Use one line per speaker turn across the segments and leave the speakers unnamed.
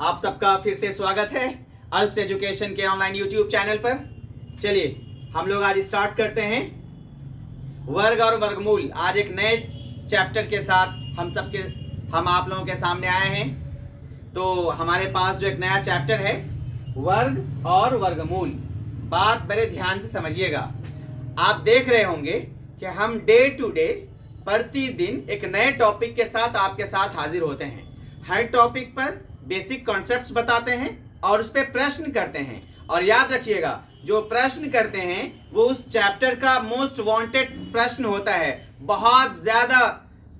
आप सबका फिर से स्वागत है अल्प्स एजुकेशन के ऑनलाइन यूट्यूब चैनल पर। चलिए हम लोग आज स्टार्ट करते हैं वर्ग और वर्गमूल। आज एक नए चैप्टर के साथ हम आप लोगों के सामने आए हैं। तो हमारे पास जो एक नया चैप्टर है वर्ग और वर्गमूल। बात बड़े ध्यान से समझिएगा। आप देख रहे होंगे कि हम डे टू डे प्रतिदिन एक नए टॉपिक के साथ आपके साथ हाजिर होते हैं। हर टॉपिक पर बेसिक कॉन्सेप्ट्स बताते हैं और उस पर प्रश्न करते हैं। और याद रखिएगा, जो प्रश्न करते हैं वो उस चैप्टर का मोस्ट वांटेड प्रश्न होता है। बहुत ज्यादा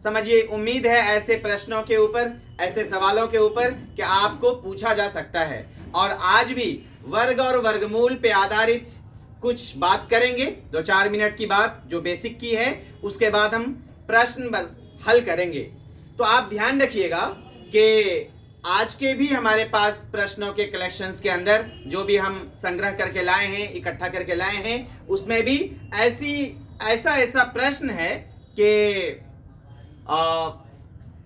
समझिए उम्मीद है ऐसे प्रश्नों के ऊपर, ऐसे सवालों के ऊपर कि आपको पूछा जा सकता है। और आज भी वर्ग और वर्गमूल पे आधारित कुछ बात करेंगे, 2-4 मिनट की बात जो बेसिक की है। उसके बाद हम प्रश्न बस हल करेंगे। तो आप ध्यान रखिएगा कि आज के भी हमारे पास प्रश्नों के कलेक्शंस के अंदर जो भी हम संग्रह करके लाए हैं, इकट्ठा करके लाए हैं, उसमें भी ऐसा प्रश्न है कि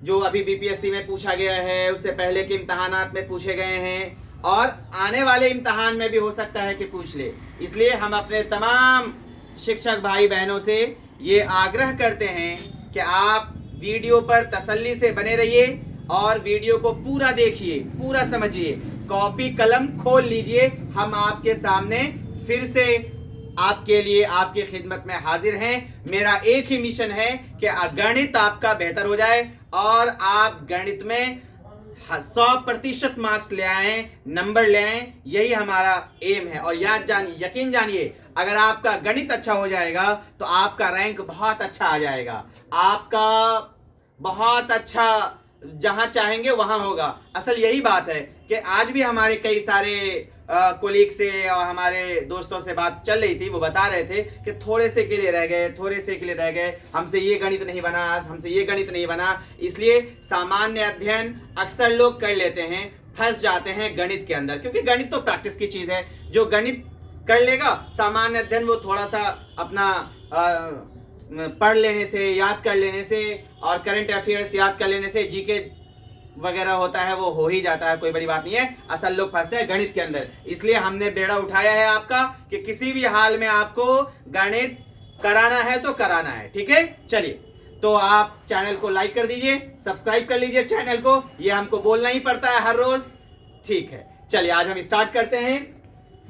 जो अभी बीपीएससी में पूछा गया है, उससे पहले के इम्तहानात में पूछे गए हैं और आने वाले इम्तहान में भी हो सकता है कि पूछ ले। इसलिए हम अपने तमाम शिक्षक भाई बहनों से ये आग्रह करते हैं कि आप वीडियो पर तसल्ली से बने रहिए और वीडियो को पूरा देखिए, पूरा समझिए, कॉपी कलम खोल लीजिए। हम आपके सामने फिर से आपके लिए आपकी खिदमत में हाजिर हैं। मेरा एक ही मिशन है कि गणित आपका बेहतर हो जाए और आप गणित में 100% मार्क्स ले आए, नंबर ले आए। यही हमारा एम है। और यकीन जानिए, अगर आपका गणित अच्छा हो जाएगा तो आपका रैंक बहुत अच्छा आ जाएगा। आपका बहुत अच्छा जहां चाहेंगे वहां होगा। असल यही बात है कि आज भी हमारे कई सारे कोलीग से और हमारे दोस्तों से बात चल रही थी। वो बता रहे थे कि थोड़े से के लिए रह गए, हमसे ये गणित नहीं बना। इसलिए सामान्य अध्ययन अक्सर लोग कर लेते हैं, फंस जाते हैं गणित के अंदर, क्योंकि गणित तो प्रैक्टिस की चीज है। जो गणित कर लेगा, सामान्य अध्ययन वो थोड़ा सा अपना पढ़ लेने से, याद कर लेने से और करंट अफेयर्स याद कर लेने से, जीके वगैरह होता है वो हो ही जाता है, कोई बड़ी बात नहीं है। असल लोग फंसते हैं गणित के अंदर। इसलिए हमने बेड़ा उठाया है आपका कि किसी भी हाल में आपको गणित कराना है तो कराना है। ठीक है, चलिए। तो आप चैनल को लाइक कर दीजिए, सब्सक्राइब कर लीजिए चैनल को। ये हमको बोलना ही पड़ता है हर रोज। ठीक है, चलिए आज हम स्टार्ट करते हैं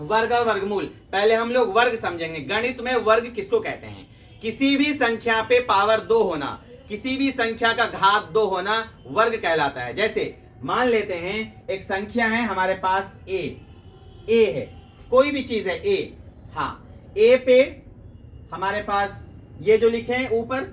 वर्ग और वर्गमूल। पहले हम लोग वर्ग समझेंगे। गणित में वर्ग किसको कहते हैं? किसी भी संख्या पे पावर 2 होना, किसी भी संख्या का घात 2 होना वर्ग कहलाता है। जैसे मान लेते हैं एक संख्या है हमारे पास ए है, कोई भी चीज है ए। हाँ, ए पे हमारे पास ये जो लिखे हैं ऊपर,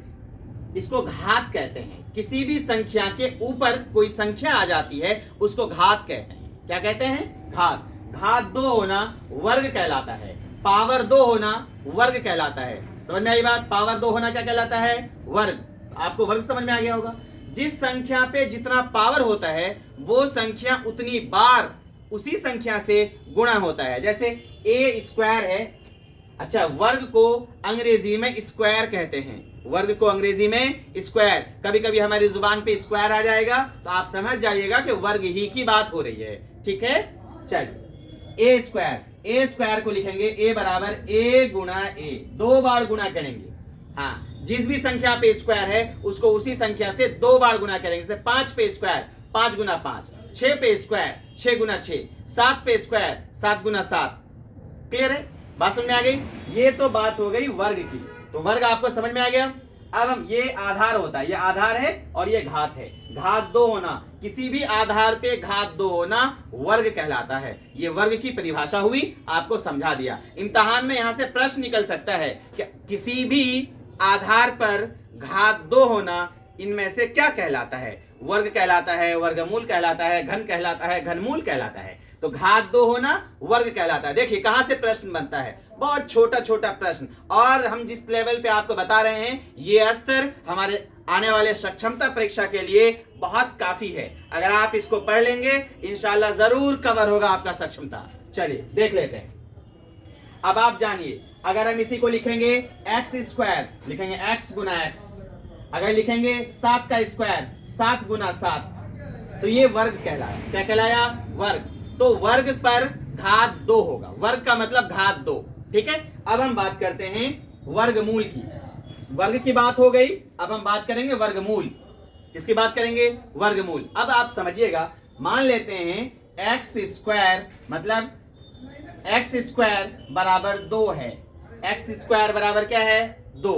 इसको घात कहते हैं। किसी भी संख्या के ऊपर कोई संख्या आ जाती है उसको घात कहते हैं। क्या कहते हैं? घात। घात 2 होना वर्ग कहलाता है। पावर 2 होना वर्ग कहलाता है। समझ में आई बात? पावर 2 होना क्या कहलाता है? वर्ग। आपको वर्ग समझ में आ गया होगा। जिस संख्या पे जितना पावर होता है वो संख्या उतनी बार उसी संख्या से गुणा होता है। जैसे ए स्क्वायर है। अच्छा, वर्ग को अंग्रेजी में स्क्वायर कहते हैं। वर्ग को अंग्रेजी में स्क्वायर। कभी कभी हमारी जुबान पे स्क्वायर आ जाएगा तो आप समझ जाइएगा कि वर्ग ही की बात हो रही है। ठीक है, चलिए। ए स्क्वायर को लिखेंगे ए बराबर ए गुणा ए, 2 बार गुणा करेंगे। हाँ, जिस भी संख्या पे स्क्वायर है उसको उसी संख्या से 2 बार गुणा करेंगे। जैसे 5 पे स्क्वायर 5 गुना 5, 6 पे स्क्वायर 6 गुना 6, 7 पे स्क्वायर 7 गुना 7। क्लियर है? बात समझ में आ गई? ये तो बात हो गई वर्ग की। तो वर्ग आपको समझ में आ गया। अब हम ये आधार होता है, ये आधार है और ये घात है। घात 2 होना, किसी भी आधार पे घात 2 होना वर्ग कहलाता है। ये वर्ग की परिभाषा हुई, आपको समझा दिया। इम्तिहान में यहां से प्रश्न निकल सकता है कि किसी भी आधार पर घात 2 होना इनमें से क्या कहलाता है? वर्ग कहलाता है, वर्गमूल कहलाता है, घन कहलाता है, घनमूल कहलाता है। तो घात 2 होना वर्ग कहलाता है। देखिए कहां से प्रश्न बनता है, बहुत छोटा छोटा प्रश्न। और हम जिस लेवल पे आपको बता रहे हैं, ये स्तर हमारे आने वाले सक्षमता परीक्षा के लिए बहुत काफी है। अगर आप इसको पढ़ लेंगे इंशाल्लाह जरूर कवर होगा आपका सक्षमता। चलिए देख लेते हैं। अब आप जानिए, अगर हम इसी को लिखेंगे एक्स स्क्वायर, लिखेंगे एक्स गुना एक्स। अगर लिखेंगे 7 का स्क्वायर 7 गुना 7, तो ये वर्ग कहलाया। क्या कहलाया? वर्ग। तो वर्ग पर घात 2 होगा। वर्ग का मतलब घात 2। ठीक है, अब हम बात करते हैं वर्गमूल की। वर्ग की बात हो गई, अब हम बात करेंगे वर्गमूल। किसकी बात करेंगे? वर्गमूल। अब आप समझिएगा, मान लेते हैं एक्स स्क्वायर मतलब एक्स स्क्वायर बराबर 2 है। एक्स स्क्वायर बराबर क्या है? 2।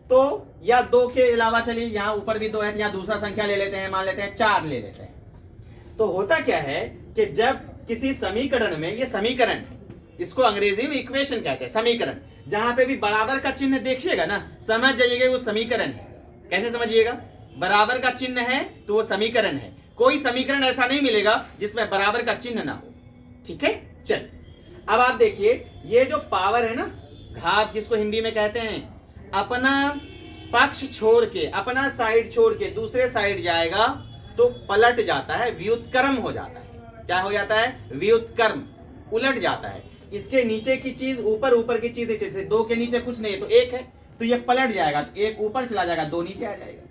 तो या 2 के अलावा चलिए यहां ऊपर भी 2 है, यहां दूसरा संख्या ले लेते हैं, मान लेते हैं 4 ले लेते हैं। तो होता क्या है कि जब किसी समीकरण में, ये समीकरण है, इसको अंग्रेजी में इक्वेशन कहते हैं, समीकरण, जहां पे भी बराबर का चिन्ह देखिएगा ना, समझ जाइएगा वो समीकरण है। कैसे समझिएगा? बराबर का चिन्ह है तो वो समीकरण है। कोई समीकरण ऐसा नहीं मिलेगा जिसमें बराबर का चिन्ह ना हो। ठीक है, चल अब आप देखिए, ये जो पावर है ना, घात जिसको हिंदी में कहते हैं, अपना पक्ष छोड़ के, अपना साइड छोड़ के दूसरे साइड जाएगा तो पलट जाता है, व्युत्क्रम हो जाता है। क्या हो जाता है? व्युत्क्रम, उलट जाता है। इसके नीचे की चीज ऊपर, ऊपर की चीज नीचे से। 2 के नीचे कुछ नहीं है तो 1 है, तो ये पलट जाएगा, तो 1 ऊपर चला जाएगा, 2 नीचे आ जाएगा।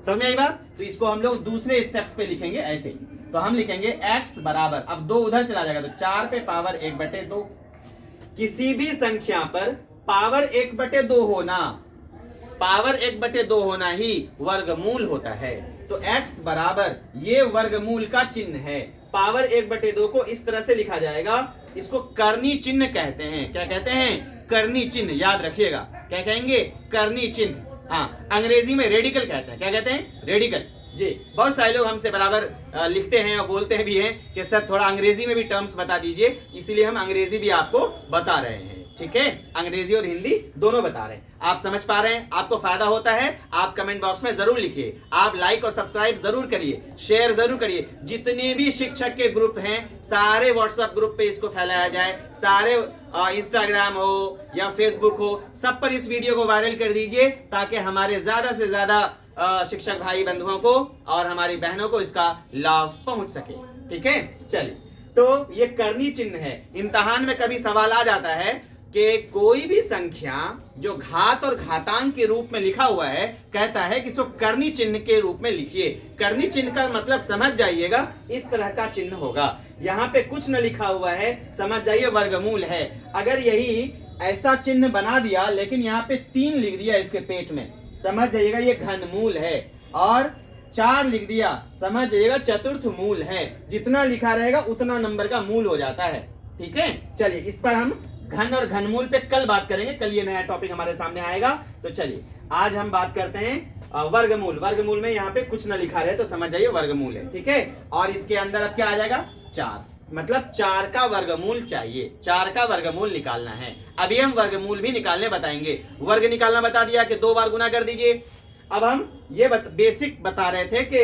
समझ में आई बात? तो इसको हम लोग दूसरे स्टेप्स पे लिखेंगे ऐसे ही। तो हम लिखेंगे x बराबर, अब 2 उधर चला जाएगा तो 4 पे पावर 1/2। किसी भी संख्या पर पावर 1/2 होना, पावर 1/2 होना ही वर्गमूल होता है। तो x बराबर, ये वर्गमूल का चिन्ह है। पावर 1/2 को इस तरह से लिखा जाएगा, इसको करनी चिन्ह कहते हैं। क्या कहते हैं? करनी चिन्ह। याद रखिएगा, क्या कहेंगे? करनी चिन्ह। हाँ, अंग्रेजी में रेडिकल कहते हैं। क्या कहते हैं? रेडिकल। जी, बहुत सारे लोग हमसे बराबर लिखते हैं और बोलते हैं भी हैं कि सर थोड़ा अंग्रेजी में भी टर्म्स बता दीजिए, इसीलिए हम अंग्रेजी भी आपको बता रहे हैं। ठीक है, अंग्रेजी और हिंदी दोनों बता रहे हैं। आप समझ पा रहे हैं? आपको फायदा होता है? आप कमेंट बॉक्स में जरूर लिखिए। आप लाइक और सब्सक्राइब जरूर करिए, शेयर जरूर करिए। जितने भी शिक्षक के ग्रुप हैं, सारे व्हाट्सएप ग्रुप पे इसको फैलाया जाए, सारे इंस्टाग्राम हो या फेसबुक हो, सब पर इस वीडियो को वायरल कर दीजिए, ताकि हमारे ज्यादा से ज्यादा शिक्षक भाई बंधुओं को और हमारी बहनों को इसका लाभ पहुंच सके। ठीक है, चलिए, तो ये करनी चिन्ह है। इम्तिहान में कभी सवाल आ जाता है कि कोई भी संख्या जो घात और घातांक के रूप में लिखा हुआ है, कहता है कि इसको करनी चिन्ह के रूप में लिखिए। करनी चिन्ह का मतलब समझ जाइएगा, इस तरह का चिन्ह होगा। यहाँ पे कुछ न लिखा हुआ है, समझ जाइए वर्गमूल है। अगर यही ऐसा चिन्ह बना दिया, लेकिन यहाँ पे 3 लिख दिया इसके पेट में, समझ जाइएगा ये घनमूल है। और 4 लिख दिया, समझ जाइएगा चतुर्थ मूल है। जितना लिखा रहेगा उतना नंबर का मूल हो जाता है। ठीक है, चलिए, इस पर हम घन और घनमूल पे कल बात करेंगे। कल ये नया टॉपिक हमारे सामने आएगा। तो चलिए, आज हम बात करते हैं वर्गमूल। वर्गमूल में यहाँ पे कुछ ना लिखा रहे तो समझ जाइए वर्गमूल है। ठीक है, और इसके अंदर अब क्या आ जाएगा? 4, मतलब 4 का वर्गमूल चाहिए। 4 का वर्गमूल निकालना है। अभी हम वर्गमूल भी निकालने बताएंगे। वर्ग निकालना बता दिया कि 2 बार गुना कर दीजिए। अब हम ये बेसिक बता रहे थे कि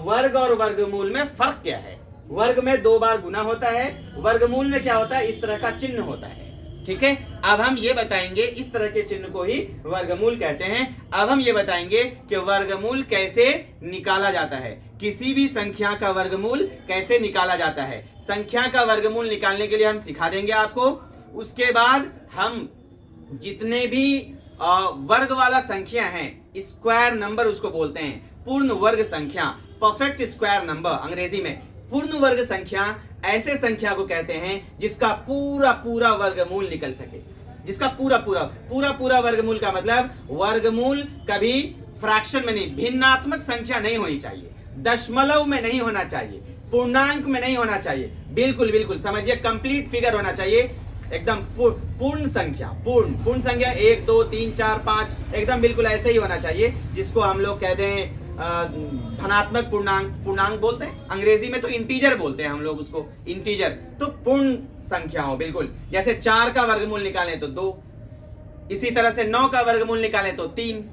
वर्ग और वर्गमूल में फर्क क्या है। वर्ग में 2 बार गुना होता है, वर्गमूल में क्या होता है? इस तरह का चिन्ह होता है। ठीक है, अब हम ये बताएंगे, इस तरह के चिन्ह को ही वर्गमूल कहते हैं। अब हम ये बताएंगे कि वर्गमूल कैसे निकाला जाता है, किसी भी संख्या का वर्गमूल कैसे निकाला जाता है। संख्या का वर्गमूल निकालने के लिए हम सिखा देंगे आपको। उसके बाद हम जितने भी वर्ग वाला संख्या है, स्क्वायर नंबर उसको बोलते हैं, पूर्ण वर्ग संख्या, परफेक्ट स्क्वायर नंबर अंग्रेजी में। पूर्ण वर्ग संख्या ऐसे संख्या को कहते हैं जिसका पूरा पूरा वर्गमूल निकल सके। जिसका पूरा पूरा वर्गमूल का मतलब, वर्गमूल कभी फ्रैक्शन में नहीं, भिन्नात्मक संख्या नहीं होनी चाहिए, दशमलव में नहीं होना चाहिए, पूर्णांक में नहीं होना चाहिए, बिल्कुल समझिए कंप्लीट फिगर होना चाहिए, एकदम पूर्ण संख्या। पूर्ण संख्या 1 2 3 4 5 एकदम बिल्कुल ऐसे ही होना चाहिए, जिसको हम लोग कहते हैं धनात्मक पूर्णांक बोलते हैं। अंग्रेजी में तो इंटीजर बोलते हैं हम लोग उसको, इंटीजर। तो पूर्ण संख्या हो बिल्कुल। जैसे 4 का वर्गमूल निकालें तो 2, इसी तरह से 9 का वर्गमूल निकालें तो 3,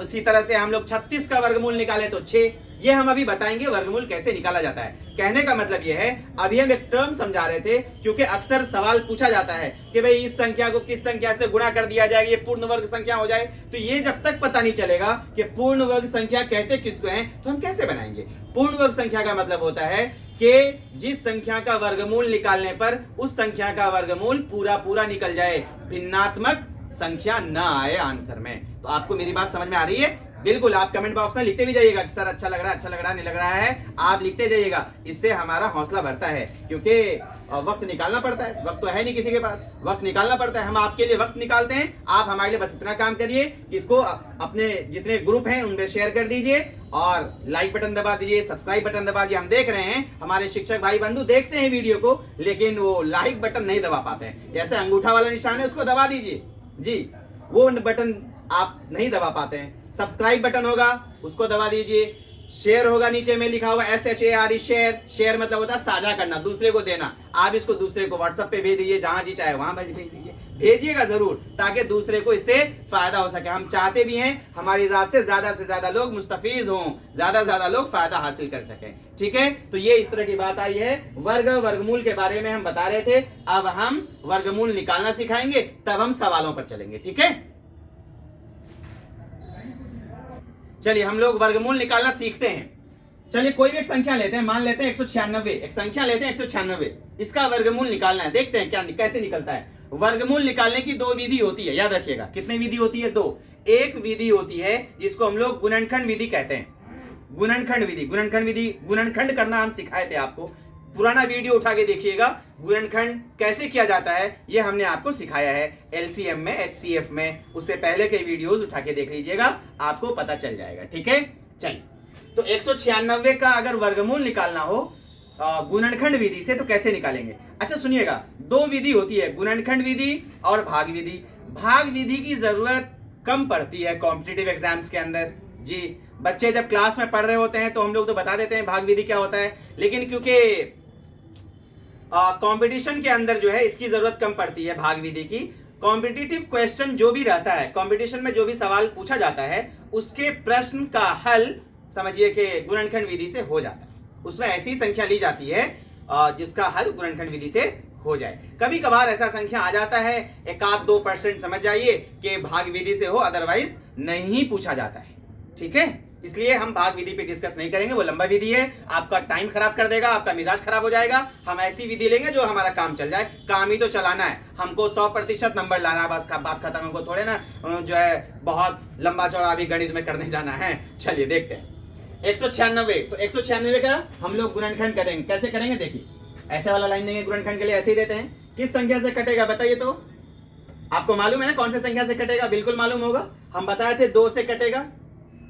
इसी तरह से हम लोग 36 का वर्गमूल निकालें तो 6। ये हम अभी बताएंगे वर्गमूल कैसे निकाला जाता है। कहने का मतलब ये है, अभी हम एक टर्म समझा रहे थे, क्योंकि अक्सर सवाल पूछा जाता है कि भाई इस संख्या को किस संख्या से गुणा कर दिया जाएगा, ये पूर्ण वर्ग संख्या हो जाए। तो ये जब तक पता नहीं चलेगा कि पूर्ण वर्ग संख्या कहते किसको हैं, तो हम कैसे बनाएंगे। पूर्ण वर्ग संख्या का मतलब होता है कि जिस संख्या का वर्गमूल निकालने पर उस संख्या का वर्गमूल पूरा निकल जाए, भिन्नात्मक संख्या न आए आंसर में। तो आपको मेरी बात समझ में आ रही है? बिल्कुल आप कमेंट बॉक्स में लिखते भी जाइएगा कि सर अच्छा लग रहा है, अच्छा लग रहा है, नहीं लग रहा है, आप लिखते जाइएगा। इससे हमारा हौसला बढ़ता है, क्योंकि वक्त निकालना पड़ता है, वक्त तो है नहीं किसी के पास, वक्त निकालना पड़ता है। हम आपके लिए वक्त निकालते हैं, आप हमारे लिए बस इतना काम करिए कि इसको अपने जितने ग्रुप हैं उनमें शेयर कर दीजिए और लाइक बटन दबा दीजिए, सब्सक्राइब बटन दबा दीजिए। हम देख रहे हैं हमारे शिक्षक भाई बंधु देखते हैं वीडियो को, लेकिन वो लाइक बटन नहीं दबा पाते हैं। जैसे अंगूठा वाला निशान है उसको दबा दीजिए जी, वो बटन आप नहीं दबा पाते हैं। सब्सक्राइब बटन होगा उसको दबा दीजिए, शेयर होगा नीचे में लिखा हुआ SHARE शेयर, शेयर मतलब होता है साझा करना, दूसरे को देना। आप इसको दूसरे को व्हाट्सएप पे भेज दीजिए, जहां जी चाहे वहां भेज दीजिए, भेजिएगा जरूर, ताकि दूसरे को इससे फायदा हो सके। हम चाहते भी हैं हमारी जात से ज्यादा लोग मुस्तफीज हों, ज्यादा लोग फायदा हासिल कर सकें। ठीक है, तो ये इस तरह की बात आई है। वर्गमूल के बारे में हम बता रहे थे, अब हम वर्गमूल निकालना सिखाएंगे, तब हम सवालों पर चलेंगे। ठीक है, चलिए हम लोग वर्गमूल निकालना सीखते हैं। चलिए कोई भी एक संख्या लेते हैं, मान लेते हैं 196, एक संख्या लेते हैं 196, इसका वर्गमूल निकालना है। देखते हैं क्या कैसे निकलता है। वर्गमूल निकालने की दो विधि होती है, याद रखिएगा। कितनी विधि होती है? दो। एक विधि होती है जिसको हम लोग गुणनखंड विधि कहते हैं, गुणनखंड विधि। गुणनखंड करना हम सिखाए थे आपको, पुराना वीडियो उठा के देखिएगा, गुणनखंड कैसे किया जाता है ये हमने आपको सिखाया है LCM में, HCF में। उससे पहले के वीडियोस उठा के देख लीजिएगा, आपको पता चल जाएगा। ठीक है, चलिए तो 196 का अगर वर्गमूल निकालना हो गुणनखंड विधि से तो कैसे निकालेंगे? अच्छा सुनिएगा, दो विधि होती है, गुणनखंड विधि और भाग विधि। भाग विधि की जरूरत कम पड़ती है कॉम्पिटिटिव एग्जाम्स के अंदर जी। बच्चे जब क्लास में पढ़ रहे होते हैं तो हम लोग तो बता देते हैं भाग विधि क्या होता है, लेकिन क्योंकि कंपटीशन के अंदर जो है इसकी जरूरत कम पड़ती है भाग विधि की। कॉम्पिटिटिव क्वेश्चन जो भी रहता है, कंपटीशन में जो भी सवाल पूछा जाता है, उसके प्रश्न का हल समझिए कि गुणनखंड विधि से हो जाता है। उसमें ऐसी संख्या ली जाती है जिसका हल गुणनखंड विधि से हो जाए। कभी कभार ऐसा संख्या आ जाता है, 1-2% समझ जाइए कि भाग विधि से हो, अदरवाइज नहीं पूछा जाता है। ठीक है, इसलिए हम भाग विधि पे डिस्कस नहीं करेंगे, वो लंबा विधि है, आपका टाइम खराब कर देगा, आपका मिजाज खराब हो जाएगा। हम ऐसी विधि लेंगे जो हमारा काम चल जाए। काम ही तो चलाना है, हमको 100% नंबर लाना है, बस बात खत्म। हमको थोड़े ना जो है बहुत लंबा चौड़ा अभी गणित में करने जाना है। चलिए देखते हैं 196। तो 196 का हम लोग गुणनखंड करेंगे। कैसे करेंगे? देखिए, ऐसे वाला लाइन देंगे गुणनखंड के लिए, ऐसे ही देते हैं। किस संख्या से कटेगा बताइए? तो आपको मालूम है ना कौन से संख्या से कटेगा? बिल्कुल मालूम होगा, हम बताए थे 2 से कटेगा,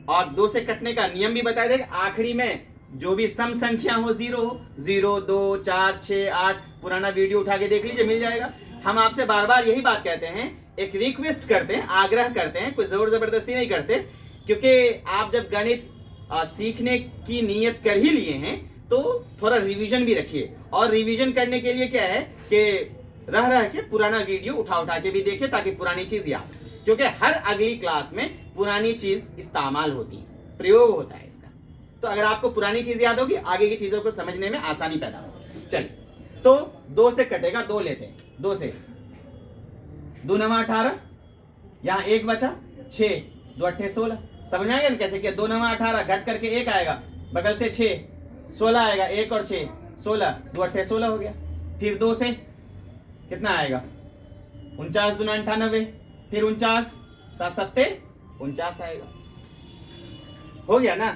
और 2 से कटने का नियम भी बताए थे। आखिरी में जो भी सम संख्या हो 0, 2, 4, 6, 8, पुराना वीडियो उठा के देख लीजिए, मिल जाएगा। हम आपसे बार बार यही बात कहते हैं, एक रिक्वेस्ट करते हैं, आग्रह करते हैं, कोई जोर जबरदस्ती नहीं करते, क्योंकि आप जब गणित सीखने की नीयत कर ही लिए हैं तो थोड़ा रिवीजन भी रखिए। और रिवीजन करने के लिए क्या है कि रह के पुराना वीडियो उठा के भी देखिए, ताकि पुरानी चीज याद, क्योंकि हर अगली क्लास में पुरानी चीज इस्तेमाल होती है, प्रयोग होता है इसका। तो अगर आपको पुरानी चीज याद होगी, आगे की चीजों को समझने में आसानी पैदा होगी। चलिए, तो 2 से कटेगा, 2 लेते हैं। 2 से 2 9 18, यहां 1 बचा, 6, 2 8 16। समझ में आएगा कैसे किया? 2 9 18, घट करके 1 आएगा, बगल से 6, 16 आएगा, 1 और 6 16, 2 8 16 हो गया। फिर 2 से कितना आएगा? 49 2 98, फिर 49 7 7 49 आएगा। हो गया ना?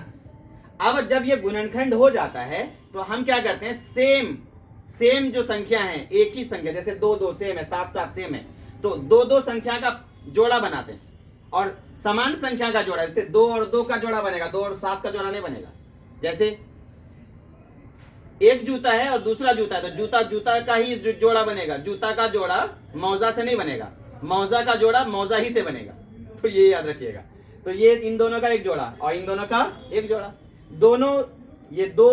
अब जब ये गुणनखंड हो जाता है तो हम क्या करते हैं, सेम जो संख्या है, एक ही संख्या, जैसे 2 2 सेम है, 7 7 सेम है, तो 2 2 संख्या का जोड़ा बनाते हैं, और समान संख्या का जोड़ा, जैसे 2 और 2 का जोड़ा बनेगा, 2 और 7 का जोड़ा नहीं बनेगा। जैसे एक जूता है और दूसरा जूता है, तो जूता का ही जोड़ा बनेगा, जूता का जोड़ा मौजा से नहीं बनेगा, मौजा का जोड़ा मौजा ही से बनेगा। तो ये याद रखिएगा। तो ये इन दोनों का एक जोड़ा और इन दोनों का एक जोड़ा, दोनों ये 2,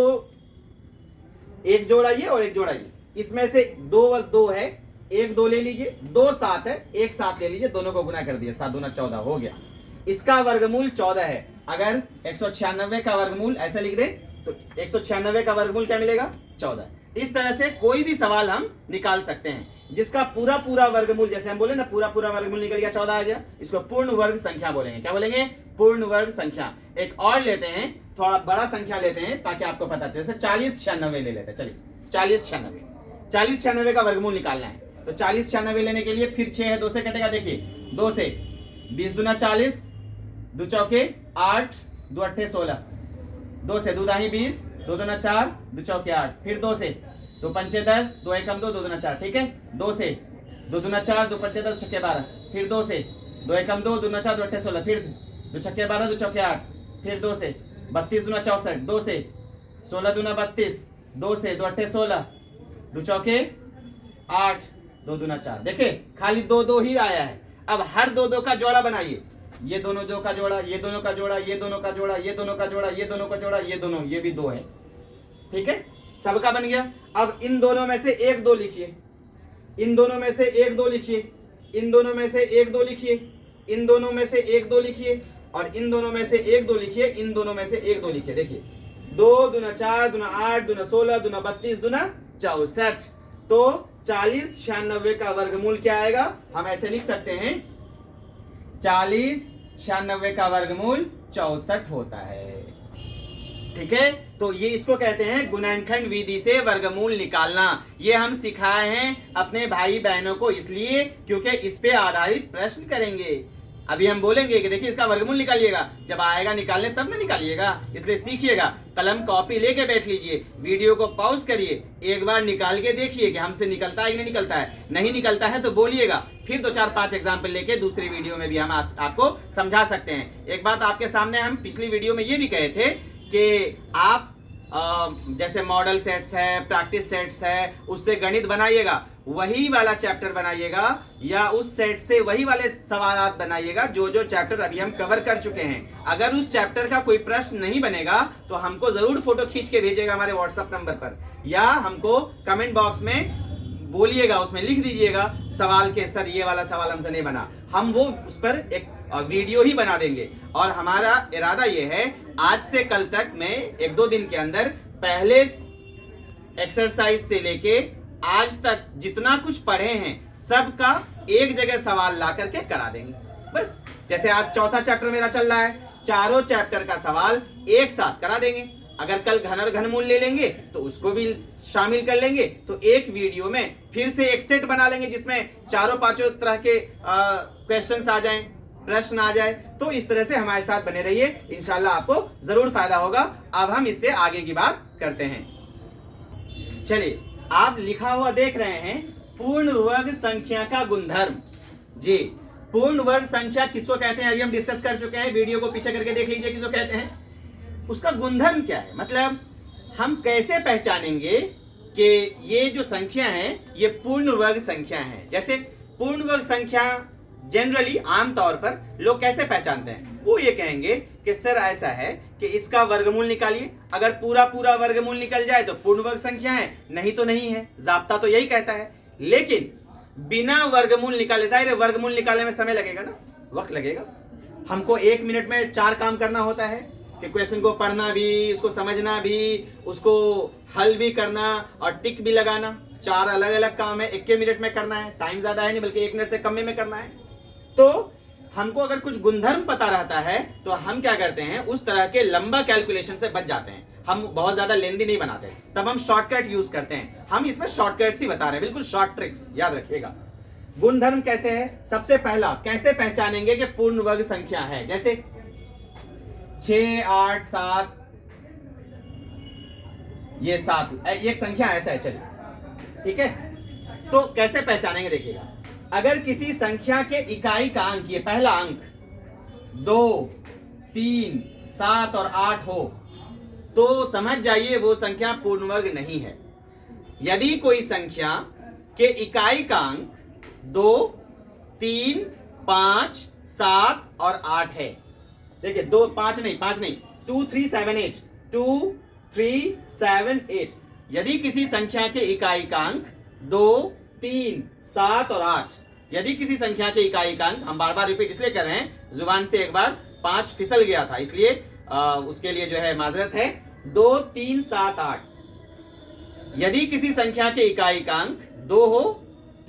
एक जोड़ा ये और एक जोड़ा ये, इसमें से 2 और 2 है, 1 2 ले लीजिए, 2 7 है, 1 7 ले लीजिए, दोनों को गुना कर दिया, 7 दूना 14 हो गया। इसका वर्गमूल 14 है। अगर 196 का वर्गमूल ऐसे लिख दे तो 196 का वर्गमूल क्या मिलेगा? 14। इस तरह से कोई भी सवाल हम निकाल सकते हैं जिसका पूरा वर्गमूल, जैसे हम बोले ना पूरा वर्गमूल निकल गया, 14 आ गया, इसको पूर्ण वर्ग संख्या बोलेंगे। क्या बोलेंगे? पूर्ण वर्ग संख्या। एक और लेते हैं, थोड़ा बड़ा संख्या लेते हैं ताकि आपको पता चले, जैसे 40 96 ले लेते हैं। चलिए 40 96 का वर्गमूल निकालना है। तो 40 96 लेने के लिए फिर 6 है, 2 से कटेगा। देखिए 2 से 20 दूना 40, दो चौके 8, दो अट्ठे 16, 2 से 2 दाही 20, 2 दूना 4, 2 चौके 8, फिर 2 से 2 पंचे 10, 2 एकम 2, 2 दूना 4, ठीक है। 2 से 2 दूना 4, 2 पंचे 10, छक्के 12, फिर 2 से 2 एकम 2, 2 दूना 4, 2 अट्ठे 16, फिर 2 छक्के 12, 2 चौके 8, फिर 2 से 32 दूना 64, 2 से 16 दूना 32, 2 से 2 अट्ठे 16, 2 चौके 8, 2 दूना 4। देखिए खाली 2 2 ही आया है। अब हर 2 2 का जोड़ा बनाइए, ये दोनों 2 का जोड़ा, ये दोनों का जोड़ा, ये दोनों का जोड़ा, ये दोनों का जोड़ा, ये दोनों का जोड़ा, ये दोनों, ये भी 2 है, ठीक है, सबका बन गया। अब इन दोनों में से 1 2 लिखिए, इन दोनों में से 1 2 लिखिए, इन दोनों में से 1 2 लिखिए, इन दोनों में से 1 2 लिखिए, और इन दोनों में से 1 2 लिखिए, इन दोनों में से 1 2 लिखिए। देखिए 2 दूना 4, दूना 8, दूना 16, दूना 32, दूना 64, तो 40 96 का वर्गमूल क्या आएगा? हम ऐसे लिख सकते हैं 40 96 का वर्गमूल 64 होता है, ठीक है। तो ये इसको कहते हैं गुणनखंड विधि से वर्गमूल निकालना। ये हम सिखाए हैं अपने भाई बहनों को इसलिए क्योंकि इस पे आधारित प्रश्न करेंगे। अभी हम बोलेंगे कि देखिए इसका वर्गमूल निकालिएगा, जब आएगा निकालने तब ना निकालिएगा, इसलिए सीखिएगा। कलम कॉपी लेके बैठ लीजिए, वीडियो को पॉज करिए, एक बार निकाल के देखिए कि हमसे निकलता है कि नहीं निकलता है। नहीं निकलता है तो बोलिएगा, फिर 2 4 5 एग्जाम्पल लेके दूसरी वीडियो में भी हम आपको समझा सकते हैं। एक बात आपके सामने हम पिछली वीडियो में ये भी कहे थे कि आप जैसे मॉडल सेट्स है, प्रैक्टिस सेट्स है, उससे गणित बनाइएगा, वही वाला चैप्टर बनाइएगा, या उस सेट से वही वाले सवाल बनाइएगा जो जो चैप्टर अभी हम कवर कर चुके हैं। अगर उस चैप्टर का कोई प्रश्न नहीं बनेगा तो हमको जरूर फोटो खींच के भेजिएगा हमारे व्हाट्सएप नंबर पर, या हमको कमेंट बॉक्स में बोलिएगा, उसमें लिख दीजिएगा सवाल के सर ये वाला सवाल हमसे नहीं बना, हम वो उस पर एक वीडियो ही बना देंगे। और हमारा इरादा ये है आज से कल तक में 1-2 दिन के अंदर पहले एक्सरसाइज से लेके आज तक जितना कुछ पढ़े हैं सबका एक जगह सवाल ला करके करा देंगे। बस जैसे आज चौथा चैप्टर मेरा चल रहा है, चारों चैप्टर का सवाल एक साथ करा देंगे। अगर कल घन और घनमूल ले लेंगे तो उसको भी शामिल कर लेंगे, तो एक वीडियो में फिर से एक सेट बना लेंगे जिसमें चारों पांचों तरह के क्वेश्चंस आ जाएं, प्रश्न आ जाए। तो इस तरह से हमारे साथ बने रहिए, इंशाल्लाह आपको जरूर फायदा होगा। अब हम इससे आगे की बात करते हैं। चलिए, आप लिखा हुआ देख रहे हैं पूर्ण वर्ग संख्या का गुणधर्म। जी, पूर्ण वर्ग संख्या किसको कहते हैं अभी हम डिस्कस कर चुके हैं, वीडियो को पीछे करके देख लीजिए किसको कहते हैं। उसका गुणधर्म क्या है, मतलब हम कैसे पहचानेंगे कि ये जो संख्या है ये पूर्ण वर्ग संख्या है। जैसे पूर्ण वर्ग संख्या जनरली आमतौर पर लोग कैसे पहचानते हैं, वो ये कहेंगे कि सर ऐसा है कि इसका वर्गमूल निकालिए, अगर पूरा पूरा वर्गमूल निकल जाए तो पूर्ण वर्ग संख्या है, नहीं तो नहीं है। जाब्ता तो यही कहता है, लेकिन बिना वर्गमूल निकाले, जाहिर है वर्गमूल निकालने में समय लगेगा ना, वक्त लगेगा। हमको 1 मिनट में 4 काम करना होता है कि क्वेश्चन को पढ़ना भी, उसको समझना भी, उसको हल भी करना और टिक भी लगाना। 4 अलग अलग काम है, 1 मिनट में करना है, टाइम ज्यादा है नहीं बल्कि 1 मिनट से कम में करना है। तो हमको अगर कुछ गुणधर्म पता रहता है तो हम क्या करते हैं, उस तरह के लंबा कैलकुलेशन से बच जाते हैं, हम बहुत ज्यादा लेंदी नहीं बनाते, तब हम शॉर्टकट यूज करते हैं। हम इसमें शॉर्टकट्स ही बता रहे हैं, बिल्कुल शॉर्ट ट्रिक्स, याद रखिएगा। गुणधर्म कैसे है, सबसे पहला कैसे पहचानेंगे कि पूर्ण वर्ग संख्या है। जैसे 6 8 7, ये 7 एक संख्या ऐसा है, चलिए ठीक है। तो कैसे पहचानेंगे देखिएगा, अगर किसी संख्या के इकाई का अंक, ये पहला अंक 2 3 7 और 8 हो तो समझ जाइए वो संख्या पूर्ण वर्ग नहीं है। यदि कोई संख्या के इकाई का अंक 2 3 5 7 और 8 है, देखिए 2 5 नहीं 2 3 7 8 2 3 7 8, यदि किसी संख्या के इकाई का अंक 2 3 7 और 8, यदि किसी संख्या के इकाई का अंक, हम बार बार रिपीट इसलिए कर रहे हैं, जुबान से एक बार 5 फिसल गया था इसलिए उसके लिए जो है माजरत है। 2 3 7 8, यदि किसी संख्या के इकाई का अंक 2 हो,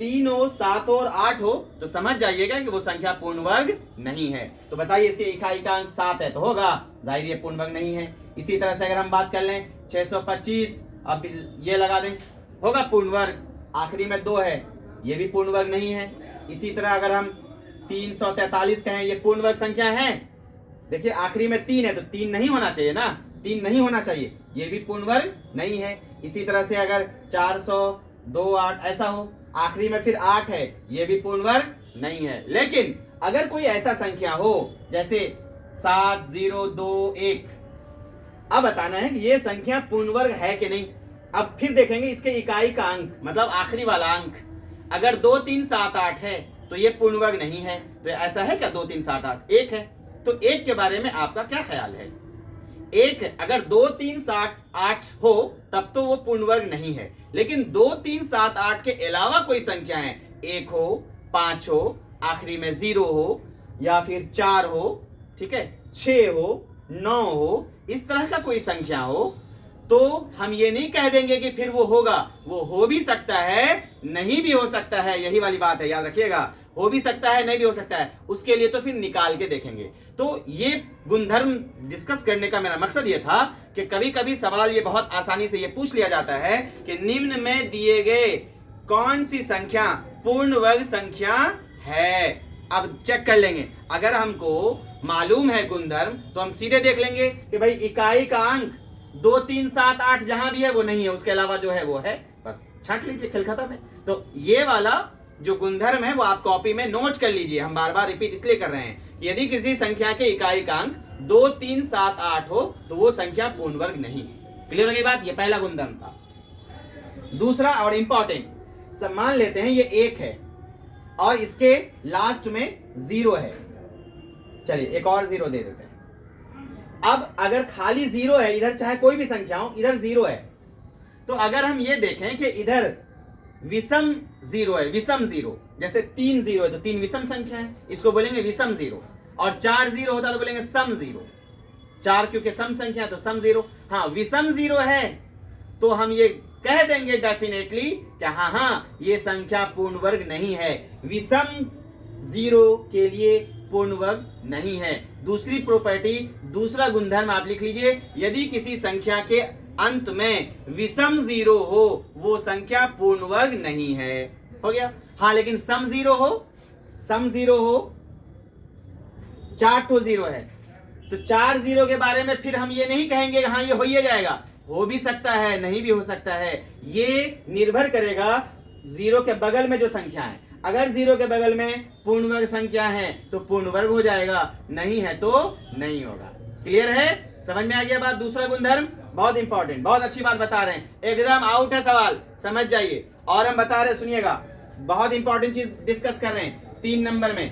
3 हो, 7 हो और 8 हो तो समझ जाइएगा कि वो संख्या पूर्ण वर्ग नहीं है। तो बताइए इसके इकाई का अंक 7 है तो होगा, जाहिर ये पूर्ण वर्ग नहीं है। इसी तरह से अगर हम बात कर लें 625, अब ये लगा दें, होगा पूर्ण वर्ग। आखिरी में 2 है, ये भी पूर्ण वर्ग नहीं है। इसी तरह अगर हम 343 कहें, ये पूर्ण वर्ग संख्या है, देखिए आखिरी में 3 है तो 3 नहीं होना चाहिए ना, 3 नहीं होना चाहिए, ये भी पूर्ण वर्ग नहीं है। इसी तरह से अगर 400 28 ऐसा हो, आखिरी में फिर 8 है, ये भी पूर्ण वर्ग नहीं है। लेकिन अगर कोई ऐसा संख्या हो जैसे 7021, अब बताना है कि ये संख्या पूर्ण वर्ग है कि नहीं। अब फिर देखेंगे इसके इकाई का अंक, मतलब आखिरी वाला अंक अगर 2 3 7 8 है तो ये पूर्ण वर्ग नहीं है। तो ऐसा है क्या 2 3 7 8 1 है, तो 1 के बारे में आपका क्या ख्याल है? 1 अगर 2 3 7 8 हो तब तो वो पूर्ण वर्ग नहीं है। लेकिन 2 3 7 8 के अलावा कोई संख्या है, 1 हो, 5 हो, आखिरी में 0 हो, या फिर 4 हो, ठीक है, 6 हो, 9 हो, इस तरह का कोई संख्या हो, तो हम ये नहीं कह देंगे कि फिर वो होगा। वो हो भी सकता है, नहीं भी हो सकता है, यही वाली बात है, याद रखिएगा। हो भी सकता है, नहीं भी हो सकता है, उसके लिए तो फिर निकाल के देखेंगे। तो ये गुणधर्म डिस्कस करने का मेरा मकसद ये था कि कभी कभी सवाल ये बहुत आसानी से ये पूछ लिया जाता है कि निम्न में दिए गए कौन सी संख्या पूर्ण वर्ग संख्या है। अब चेक कर लेंगे, अगर हमको मालूम है गुणधर्म तो हम सीधे देख लेंगे कि भाई इकाई का अंक 2 3 7 8 जहां भी है वो नहीं है, उसके अलावा जो है वो है, बस छांट लीजिए, खेल खत्म है। तो ये वाला जो गुणधर्म है वो आप कॉपी में नोट कर लीजिए। हम बार बार रिपीट इसलिए कर रहे हैं, यदि किसी संख्या के इकाई का अंक 2 3 7 8 हो तो वो संख्या पूर्ण वर्ग नहीं है। क्लियर हो गई बात? ये पहला गुणधर्म था। दूसरा और इंपॉर्टेंट, सब मान लेते हैं ये 1 है और इसके लास्ट में 0 है, चलिए एक और 0 दे देते हैं। अब अगर खाली 0 है, इधर चाहे कोई भी संख्या हो, इधर 0 है, तो अगर हम ये देखें कि इधर विषम 0 है, विषम 0, जैसे 3 0 है तो 3 विषम संख्या है, इसको बोलेंगे विषम 0। और 4 0 होता तो बोलेंगे सम 0, 4 क्योंकि सम संख्या तो सम 0। हाँ, विषम 0 है तो हम ये कह देंगे डेफिनेटली कि हाँ ये संख्या पूर्ण वर्ग नहीं है, विषम 0 के लिए पूर्ण वर्ग नहीं है। दूसरी प्रॉपर्टी, दूसरा गुणधर्म आप लिख लीजिए, यदि किसी संख्या के अंत में विषम 0 हो वो संख्या पूर्ण वर्ग नहीं है। हो गया? हाँ, लेकिन सम 0 हो, सम 0 हो, 4 तो 0 है, तो 4 0 के बारे में फिर हम ये नहीं कहेंगे हाँ ये हो ही जाएगा, हो भी सकता है, नहीं भी हो सकता है। ये निर्भर करेगा 0 के बगल में जो संख्या है। अगर 0 के बगल में पूर्ण वर्ग संख्या है तो पूर्ण वर्ग हो जाएगा, नहीं है तो नहीं होगा। क्लियर है? समझ में आ गया बात? दूसरा गुणधर्म बहुत इंपॉर्टेंट, बहुत अच्छी बात बता रहे हैं, एकदम आउट है सवाल, समझ जाइए। और हम बता रहे, सुनिएगा, बहुत इंपॉर्टेंट चीज डिस्कस कर रहे हैं 3 नंबर में।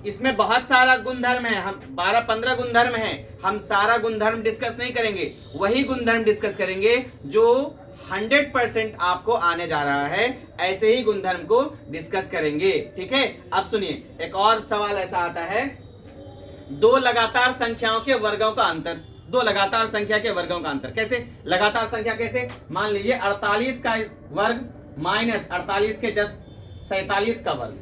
इसमें बहुत सारा गुणधर्म है, हम 12-15 गुणधर्म है, हम सारा गुणधर्म डिस्कस नहीं करेंगे, वही गुणधर्म डिस्कस करेंगे जो 100% आपको आने जा रहा है, ऐसे ही गुणधर्म को डिस्कस करेंगे। ठीक है? अब सुनिए, एक और सवाल ऐसा आता है, 2 लगातार संख्याओं के वर्गों का अंतर। 2 लगातार संख्या के वर्गों का अंतर कैसे? लगातार संख्या कैसे? मान लीजिए 48 का वर्ग माइनस 48 के जस्ट 47 का वर्ग,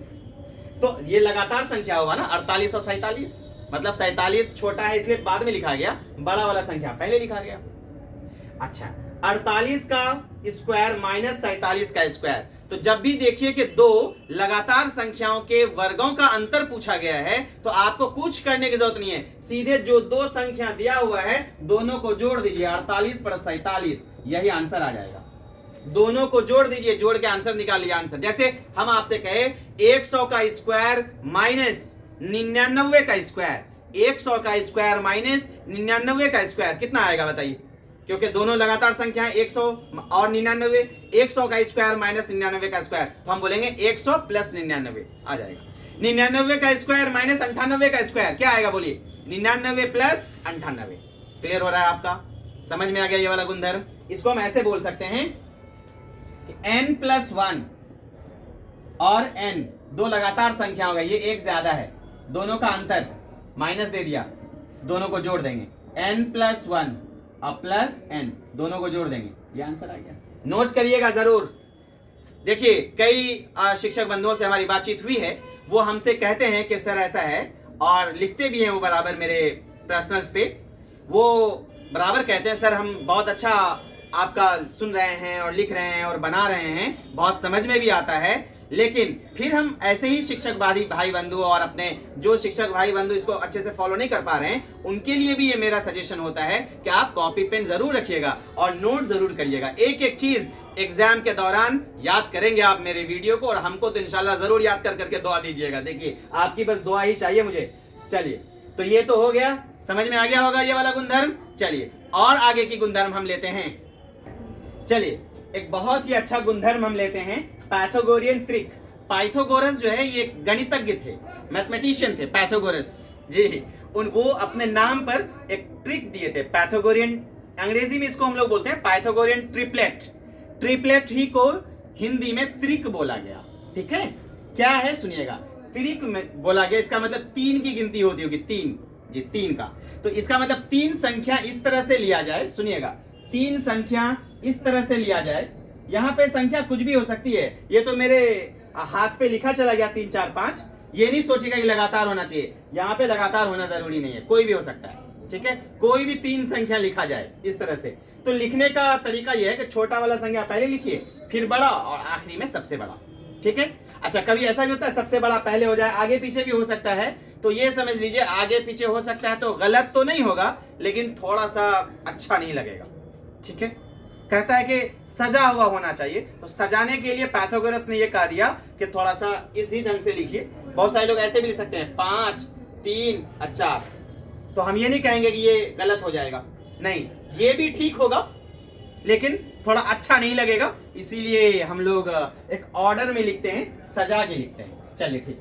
तो ये लगातार संख्या होगा ना, 48 और 47, मतलब 47 छोटा है इसलिए बाद में लिखा गया, बड़ा वाला संख्या पहले लिखा गया। अच्छा, 48 का स्क्वायर माइनस 47 का स्क्वायर, तो जब भी देखिए कि 2 लगातार संख्याओं के वर्गों का अंतर पूछा गया है तो आपको कुछ करने की जरूरत नहीं है, सीधे जो 2 संख्या दिया हुआ है दोनों को जोड़ दीजिए, 48 + 47, यही आंसर आ जाएगा। दोनों को जोड़ दीजिए, जोड़ के आंसर निकाल लीजिए। आंसर जैसे हम आपसे कहे 100 का स्क्वायर माइनस 99 का स्क्वायर, 100 का स्क्वायर माइनस 99 का स्क्वायर कितना आएगा बताइए? क्योंकि दोनों लगातार संख्या है, 100 और 99, 100 का स्क्वायर माइनस 99 का स्क्वायर, तो हम बोलेंगे 100 + 99 आ जाएगा। 99 का स्क्वायर माइनस 98 का स्क्वायर क्या आएगा बोलिए? 99 + 98। क्लियर हो रहा है आपका? समझ में आ गया ये वाला गुणधर्म? इसको हम ऐसे बोल सकते हैं कि n+1 और n 2 लगातार संख्या होगा, ये एक ज्यादा है, दोनों का अंतर माइनस दे दिया, दोनों को जोड़ देंगे, n+1 और +n दोनों को जोड़ देंगे, ये आंसर आ गया। नोट करिएगा जरूर। देखिए, कई शिक्षक बंधुओं से हमारी बातचीत हुई है, वो हमसे कहते हैं कि सर ऐसा है, और लिखते भी हैं वो बराबर मेरे पर्सनल्स पे, वो बराबर कहते हैं सर हम बहुत अच्छा आपका सुन रहे हैं और लिख रहे हैं और बना रहे हैं, बहुत समझ में भी आता है, लेकिन फिर हम ऐसे ही शिक्षक भाई बंधु और अपने जो शिक्षक भाई बंधु इसको अच्छे से फॉलो नहीं कर पा रहे हैं, उनके लिए भी ये मेरा सजेशन होता है कि आप कॉपी पेन जरूर रखिएगा और नोट जरूर करिएगा। एक एक चीज एग्जाम के दौरान याद करेंगे आप मेरे वीडियो को, और हमको तो इंशाल्लाह जरूर याद कर करके दुआ दीजिएगा। देखिए आपकी बस दुआ ही चाहिए मुझे। चलिए, तो ये तो हो गया, समझ में आ गया होगा ये वाला गुणधर्म। चलिए और आगे की गुणधर्म हम लेते हैं। चलिए एक बहुत ही अच्छा गुणधर्म हम लेते हैं, पाइथागोरियन ट्रिक। पाइथागोरस जो है ये गणितज्ञ थे, मैथमेटिशियन थे पाइथागोरस जी। वो अपने नाम पर एक ट्रिक दिए थे, पाइथागोरियन, अंग्रेजी में इसको हम लोग बोलते हैं पाइथागोरियन ट्रिपलेट। ट्रिपलेट ही को हिंदी में त्रिक बोला गया। ठीक है, क्या है सुनिएगा। त्रिक में बोला गया, इसका मतलब 3 की गिनती होती होगी, 3 जी, 3 का। तो इसका मतलब 3 संख्या इस तरह से लिया जाए, सुनिएगा, 3 संख्या इस तरह से लिया जाए। यहाँ पे संख्या कुछ भी हो सकती है, ये तो मेरे हाथ पे लिखा चला गया 3 4 5, ये नहीं सोचेगा कि लगातार होना चाहिए, यहाँ पे लगातार होना जरूरी नहीं है, कोई भी हो सकता है। ठीक है, कोई भी 3 संख्या लिखा जाए इस तरह से। तो लिखने का तरीका यह है कि छोटा वाला संख्या पहले लिखिए, फिर बड़ा, और आखिरी में सबसे बड़ा। ठीक है, अच्छा कभी ऐसा भी होता है सबसे बड़ा पहले हो जाए, आगे पीछे भी हो सकता है। तो ये समझ लीजिए आगे पीछे हो सकता है, तो गलत तो नहीं होगा, लेकिन थोड़ा सा अच्छा नहीं लगेगा। ठीक है, कहता है कि सजा हुआ होना चाहिए, तो सजाने के लिए पाइथागोरस ने ये कहा दिया कि थोड़ा सा इसी ढंग से लिखिए। बहुत सारे लोग ऐसे भी लिख सकते हैं 5 3 और 4, तो हम ये नहीं कहेंगे कि ये गलत हो जाएगा, नहीं, ये भी ठीक होगा, लेकिन थोड़ा अच्छा नहीं लगेगा, इसीलिए हम लोग एक ऑर्डर में लिखते हैं, सजा के लिखते हैं। चलिए ठीक।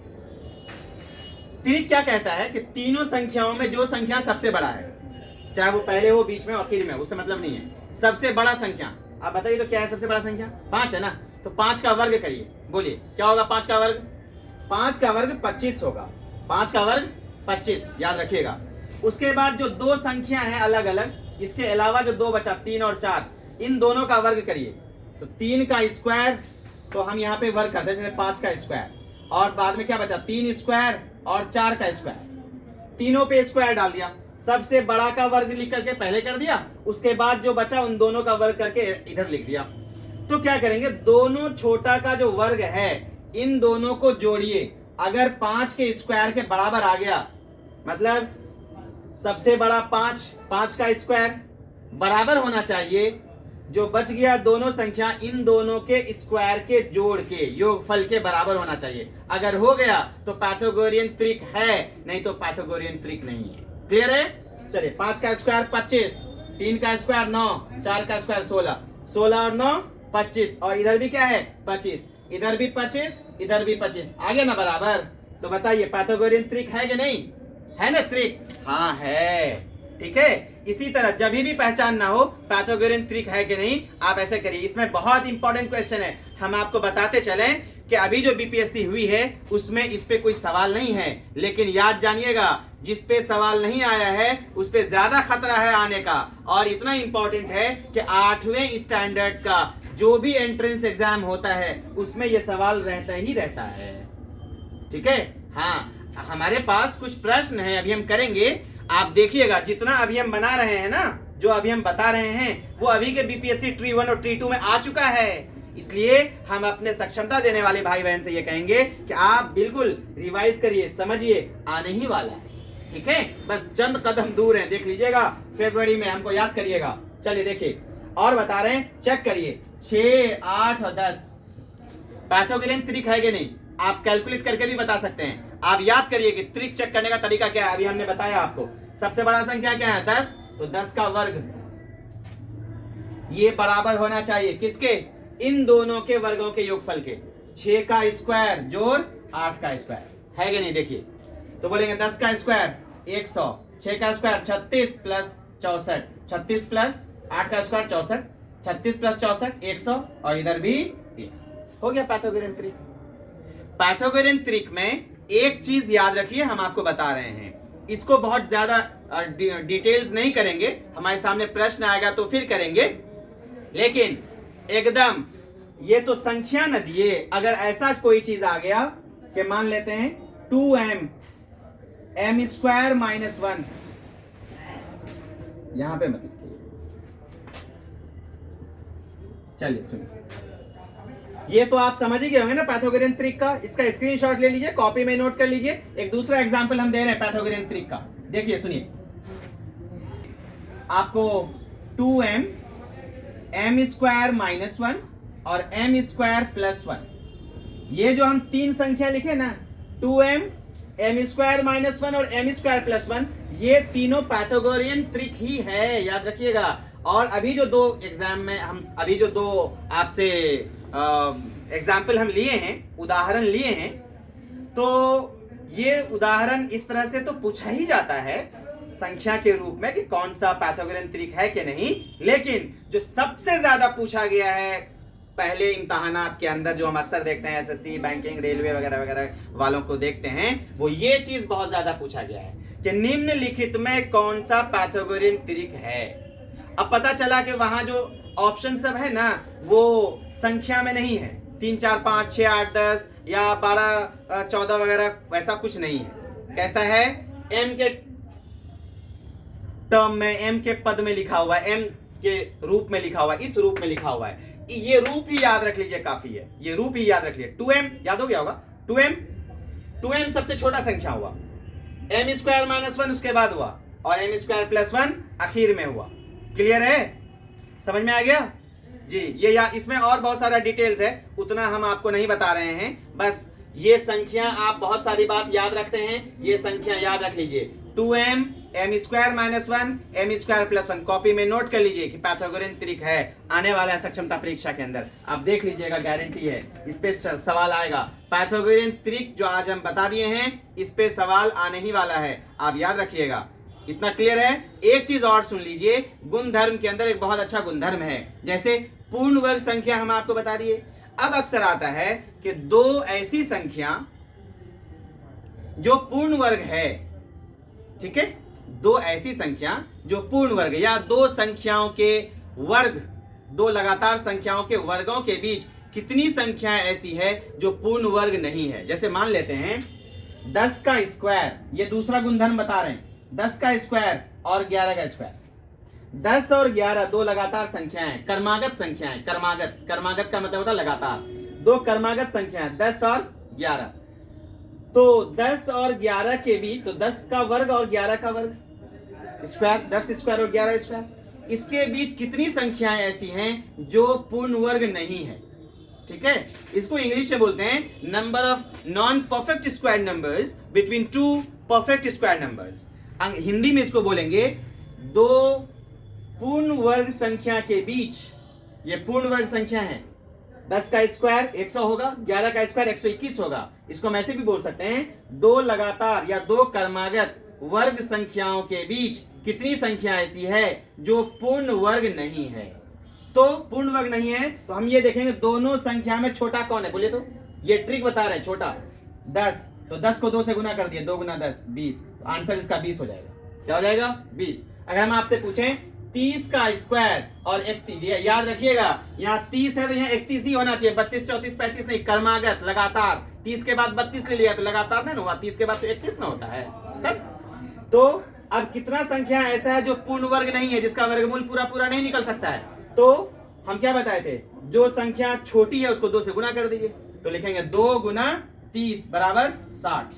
ट्रिक क्या कहता है कि तीनों संख्याओं में जो संख्या सबसे बड़ा है, चाहे वो पहले हो, बीच में, आखिर में, उससे मतलब नहीं है, सबसे बड़ा संख्या। आप बताइए तो क्या है सबसे बड़ा संख्या? 5 है ना, तो 5 का वर्ग करिए, बोलिए क्या होगा 5 का वर्ग? 5 का वर्ग 25 होगा, 5 का वर्ग 25, याद रखिएगा। उसके बाद जो 2 संख्या है अलग अलग, इसके अलावा जो 2 बचा, 3 और 4, इन दोनों का वर्ग करिए। तो 3 का स्क्वायर, तो हम यहाँ पे वर्ग करते हैं, जैसे 5 का स्क्वायर, और बाद में क्या बचा, 3 स्क्वायर और 4 का स्क्वायर, तीनों पे स्क्वायर डाल दिया। सबसे बड़ा का वर्ग लिख करके पहले कर दिया, उसके बाद जो बचा उन दोनों का वर्ग करके इधर लिख दिया। तो क्या करेंगे, दोनों छोटा का जो वर्ग है इन दोनों को जोड़िए। अगर 5 के स्क्वायर के बराबर आ गया, मतलब सबसे बड़ा 5 का स्क्वायर बराबर होना चाहिए, जो बच गया दोनों संख्या इन दोनों के स्क्वायर के जोड़ के योगफल के बराबर होना चाहिए। अगर हो गया तो पाइथागोरियन ट्रिक है, नहीं तो पाइथागोरियन ट्रिक नहीं है। क्लियर है? चलिए, 5 का स्क्वायर 25, 3 का स्क्वायर 9, 4 का स्क्वायर 16, 16 और 9 25, और इधर भी क्या है 25, इधर भी 25, इधर भी 25, आ गया ना बराबर। तो बताइए पाइथागोरियन ट्रिक है कि नहीं है? ना ट्रिक, हाँ है। ठीक है, इसी तरह जब भी पहचान ना हो पाइथागोरियन ट्रिक है कि नहीं, आप ऐसे करिए। इसमें बहुत इंपॉर्टेंट क्वेश्चन है, हम आपको बताते चलें कि अभी जो बीपीएससी हुई है उसमें इस पे कोई सवाल नहीं है, लेकिन याद जानिएगा जिस पे सवाल नहीं आया है उस पे ज्यादा खतरा है आने का। और इतना इंपॉर्टेंट है कि 8वें स्टैंडर्ड का जो भी एंट्रेंस एग्जाम होता है उसमें ये सवाल रहता ही रहता है। ठीक है, हाँ, हमारे पास कुछ प्रश्न है, अभी हम करेंगे, आप देखिएगा। जितना अभी हम बना रहे हैं ना, जो अभी हम बता रहे हैं, वो अभी के बीपीएससी ट्री 1 और ट्री 2 में आ चुका है। इसलिए हम अपने सक्षमता देने वाले भाई बहन से ये कहेंगे कि आप बिल्कुल रिवाइज करिए, समझिए, आने ही वाला है। ठीक है, बस चंद कदम दूर है, देख लीजिएगा, फरवरी में हमको याद करिएगा। चलिए देखिए, और बता रहे हैं, चेक करिए 6, 8 और 10 पाइथागोरियन ट्रिक है कि नहीं। आप कैलकुलेट करके भी बता सकते हैं। आप याद करिए कि ट्रिक चेक करने का तरीका क्या है, अभी हमने बताया आपको। सबसे बड़ा संख्या क्या है 10, तो 10 का वर्ग ये बराबर होना चाहिए किसके, इन दोनों के वर्गों के योगफल के। 6 का स्क्वायर जोड़ 8 का स्क्वायर है कि नहीं, देखिए। तो बोलेंगे 10 का स्क्वायर 100, 6 का स्क्वायर 36 प्लस 64, 36 प्लस 8 का स्क्वायर 64, 36 प्लस 64 100, और इधर भी 100। हो गया पाइथागोरियन ट्रिक। पाइथागोरियन ट्रिक में एक चीज याद रखिए, हम आपको बता रहे हैं, इसको बहुत ज्यादा डिटेल्स नहीं करेंगे, हमारे सामने प्रश्न आएगा तो फिर करेंगे, लेकिन एकदम ये तो संख्या न दिए। अगर ऐसा कोई चीज आ गया कि मान लेते हैं 2m m स्क्वायर माइनस 1, यहां पे मतलब, चलिए सुनिए, ये तो आप समझ ही गए होंगे ना पाइथागोरियन ट्रिक का। इसका स्क्रीनशॉट ले लीजिए, कॉपी में नोट कर लीजिए। एक दूसरा एग्जांपल हम दे रहे हैं पाइथागोरियन ट्रिक का, देखिए सुनिए। आपको 2m m स्क्वायर माइनस 1 और m स्क्वायर प्लस 1, ये जो हम तीन संख्या लिखे ना 2m m स्क्वायर माइनस 1 और m स्क्वायर प्लस 1, ये तीनों पाइथागोरियन ट्रिक ही है, याद रखिएगा। और अभी जो दो एग्जाम में हम अभी जो दो आपसे एग्जाम्पल हम लिए हैं, उदाहरण लिए हैं, तो ये उदाहरण इस तरह से तो पूछा ही जाता है संख्या के रूप में कि कौन सा पाइथागोरियन ट्रिक है कि नहीं। लेकिन जो सबसे ज्यादा पूछा गया है पहले इम्तहानात के अंदर, जो हम अक्सर देखते हैं एसएससी, बैंकिंग, रेलवे वगैरह वगैरह वालों को देखते हैं, वो ये चीज बहुत ज्यादा पूछा गया है कि निम्नलिखित में कौन सा पाइथागोरियन ट्रिक है। अब पता चला कि वहां जो ऑप्शन सब है ना वो संख्या में नहीं है, 3 4 5 6 8 10 या 12 14 वगैरह, वैसा कुछ नहीं है। कैसा है, m के टर्म में, m के पद में लिखा हुआ है, m के रूप में लिखा हुआ है, इस रूप में लिखा हुआ है। ये रूप ही याद रख लीजिए, काफी है, ये रूप ही याद रख लीजिए। 2m याद हो गया होगा, 2m सबसे छोटा संख्या हुआ, m स्क्वायर माइनस 1 उसके बाद हुआ और m स्क्वायर प्लस 1 आखिर में हुआ। क्लियर है, समझ में आ गया जी। ये या इसमें और बहुत सारा डिटेल्स है, उतना हम आपको नहीं बता रहे हैं। बस ये संख्या आप बहुत सारी बात याद रखते हैं, ये संख्या याद रख लीजिए। 2m m square minus 1 m square plus 1, copy में नोट कर लीजिए कि पाइथागोरियन ट्रिक है। आने वाला है सक्षमता परीक्षा के अंदर, आप देख लीजिएगा, गारंटी है इस पे सवाल आएगा। पाइथागोरियन ट्रिक जो आज हम बता दिए हैं, इस पे सवाल आने ही वाला है, आप याद रखिएगा। इतना क्लियर है। एक चीज और सुन लीजिए, गुणधर्म के अंदर एक बहुत अच्छा गुणधर्म है, जैसे पूर्ण वर्ग संख्या हम आपको बता दिए। अब अक्सर आता है कि दो ऐसी संख्या जो पूर्ण वर्ग है, ठीक है, दो ऐसी संख्या जो पूर्ण वर्ग है, या दो संख्याओं के वर्ग, दो लगातार संख्याओं के वर्गों के बीच कितनी संख्याएं ऐसी है जो पूर्ण वर्ग नहीं है। जैसे मान लेते हैं 10 का स्क्वायर, ये दूसरा गुणधर्म बता रहे हैं, 10 का स्क्वायर और 11 का स्क्वायर। 10 और 11 दो लगातार संख्याएं, कर्मागत संख्याएं, कर्मागत का मतलब होता है लगातार, दो कर्मागत संख्याएं 10 और 11। तो 10 और 11 के बीच, तो 10 का वर्ग और 11 का वर्ग स्क्वायर, 10 स्क्वायर और 11 स्क्वायर, इसके बीच कितनी संख्याएं ऐसी हैं जो पूर्ण वर्ग नहीं है। ठीक है, इसको इंग्लिश में बोलते हैं number of non perfect square numbers between two perfect square numbers. Hindi में इसको बोलेंगे दो पूर्ण वर्ग संख्या के बीच, ये पूर्ण वर्ग संख्या है, 10 का स्क्वायर 100 होगा, 11 का स्क्वायर 121 होगा। इसको हम ऐसे भी बोल सकते हैं, दो लगातार या दो कर्मागत वर्ग संख्याओं के बीच कितनी संख्या ऐसी है जो पूर्ण वर्ग नहीं है। तो पूर्ण वर्ग नहीं है तो हम ये देखेंगे दोनों संख्या में छोटा कौन है, बोलिए तो। ये ट्रिक बता रहे हैं, छोटा 10, तो 10 को 2 से गुना कर दिए, 2 गुना 10 20, तो आंसर इसका 20 हो जाएगा। क्या हो जाएगा, 20। अगर हम आपसे पूछें 30 का स्क्वायर और 31, याद रखिएगा यहाँ 30 है तो यहाँ 31 ही होना चाहिए, 32 34 35 नहीं, कर्मागत लगातार। 30 के बाद 32 ले लिया तो लगातार नहीं हुआ, 30 के बाद तो 31 ना होता है तब। तो अब कितना संख्या ऐसा है जो पूर्ण वर्ग नहीं है, जिसका वर्गमूल पूरा पूरा नहीं निकल सकता है। तो हम क्या बताए थे, जो संख्या छोटी है उसको 2 से गुना कर दीजिए, तो लिखेंगे 2 गुना 30 बराबर 60।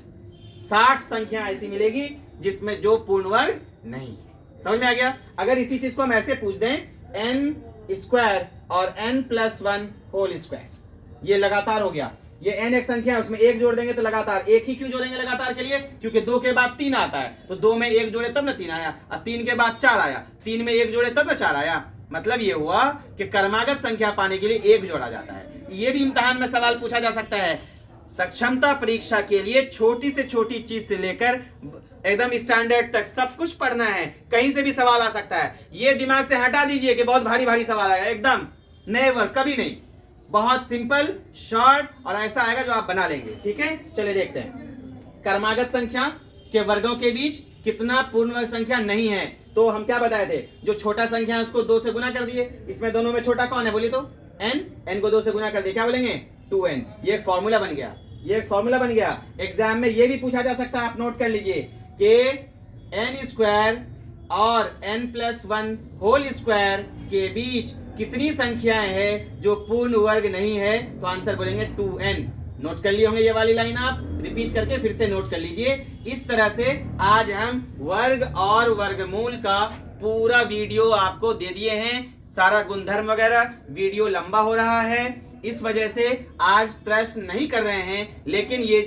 60 संख्या ऐसी मिलेगी जिसमें जो पूर्ण वर्ग नहीं है। समझ में आ गया। अगर इसी चीज को हम ऐसे पूछ दें n स्क्वायर और n प्लस 1 होल स्क्वायर, ये लगातार हो गया, ये n एक संख्या है, उसमें 1 जोड़ देंगे तो लगातार। एक ही क्यों जोड़ेंगे लगातार के लिए, क्योंकि 2 के बाद 3 आता है, तो 2 में 1 जोड़े तब ना 3 आया, और 3 के बाद 4 आया, 3 में 1 जोड़े तब ना 4 आया। मतलब ये हुआ कि कर्मागत संख्या पाने के लिए 1 जोड़ा जाता है। ये भी इम्तिहान में सवाल पूछा जा सकता है। सक्षमता परीक्षा के लिए छोटी से छोटी चीज से लेकर एकदम स्टैंडर्ड तक सब कुछ पढ़ना है, कहीं से भी सवाल आ सकता है। ये दिमाग से हटा दीजिए कि बहुत भारी भारी सवाल आएगा, एकदम नेवर, कभी नहीं। बहुत सिंपल, शॉर्ट और ऐसा आएगा जो आप बना लेंगे। ठीक है, चलिए देखते हैं। कर्मागत संख्या के वर्गों के बीच कितना पूर्ण वर्ग संख्या नहीं है। तो हम क्या बताए थे, जो छोटा संख्या है उसको 2 से गुना कर दिए। इसमें दोनों में छोटा कौन है, बोलिए तो n को 2 से गुना कर दिए, क्या बोलेंगे 2n। ये एक फॉर्मूला बन गया, ये एक फॉर्मूला बन गया। एग्जाम में ये भी पूछा जा सकता है, आप नोट कर लीजिए कि n स्क्वायर और n+1 होल स्क्वायर के बीच कितनी संख्याएं हैं जो पूर्ण वर्ग नहीं है, तो आंसर बोलेंगे 2n। नोट कर लिए होंगे ये वाली लाइन, आप रिपीट करके फिर से नोट कर लीजिए। इस तरह से आज हम वर्ग और वर्गमूल का पूरा वीडियो आपको दे दिए हैं, सारा गुणधर्म वगैरह। वीडियो लंबा हो रहा है, इस वजह से आज प्रश्न नहीं कर रहे हैं, लेकिन ये